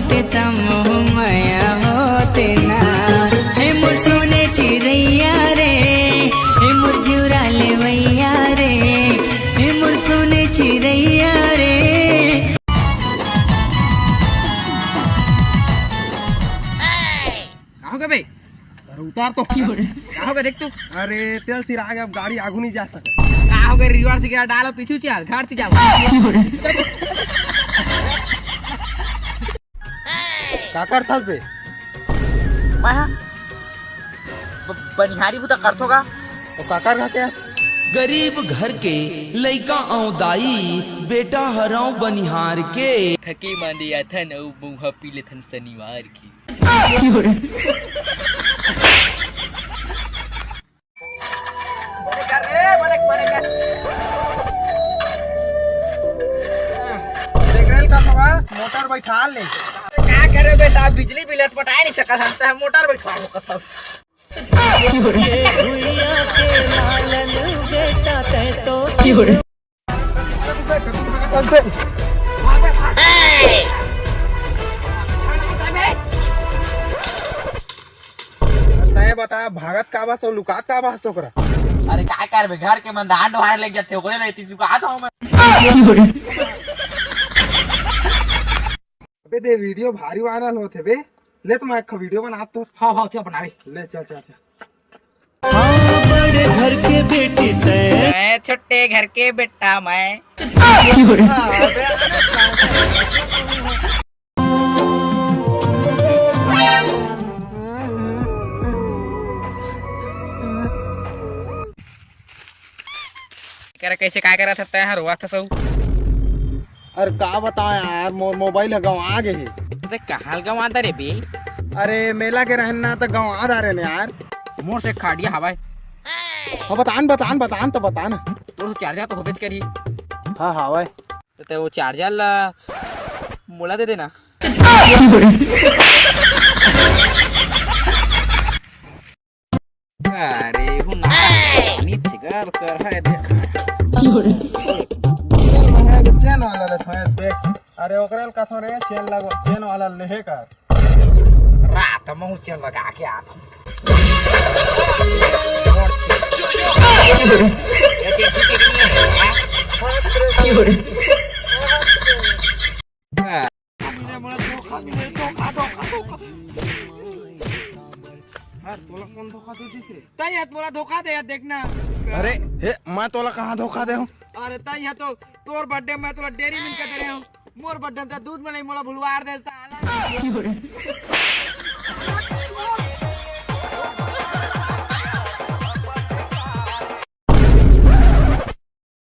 होते तम माया होते ना। हे मोर सोने चिरैया रे, हे मोर जुरा लेवैया रे, हे मोर सोने चिरैया रे। कहाँ गए भाई? उतार तो कहाँ गए देख तू? अरे तेल सिर आ गया, अब गाड़ी आगू नहीं जा सके। कहाँ हो गए? रिवर्स गियर डालो, पीछू चल, घर से जाओ। का करथस बे? मैं बनिहारी बुता करथो का? तो काकर का क्या? गरीब घर के लइका औदाई बेटा हराओ बनिहार के। थके मांदिया था न मुँह पीले थन शनिवार की। मोटर बैठा ले। क्या करे बेटा, बिजली बिल तो पटा नहीं सकता, हम मोटर बैठवा कसम। बता भागत का बस और लुकात का बस ओकरा। अरे क्या कर बे, घर के मन धान ढोहार लग जाते ओकरे रहती तू आता हूं मैं। अबे दे वीडियो भारी वायरल होते बे। ले तो मैं एक वीडियो बना तो। हां क्या बनावे? ले चल चल चल। बड़े घर के बेटी मैं छोटे घर के बेटा मैं। करे कैसे काय करा सकता है? रोआ था सब। अरे का बता यार, मोर मोबाइल गाँव आ गए है। तो कहाँ गवा रे बे? अरे मेला के रहना तो गाँव आ रहे ने यार। मोर से खाड़िया हवाई। हाँ बतान बतान बतान तो बतान। तो चार्जर तो होबेच करी। हाँ हाँ भाई। तो वो चार्जर ला मोला दे देना। अरे हूँ ना नीचे कर है देख। चैन वाला ले थोड़े देख। अरे ओकरे का थोड़े चैन लगो, चैन वाला ले कर। रात में हूँ चैन लगा के आता हूँ। मोला धोखा दे देखना। अरे हे मैं तोला कहाँ धोखा दे हूँ? अरे तई तो तोर बर्थडे में तोला डेरी मिल्क के दे रहे हूँ। मोर बर्थडे में दूध में नहीं मोला भुलवार दे साला।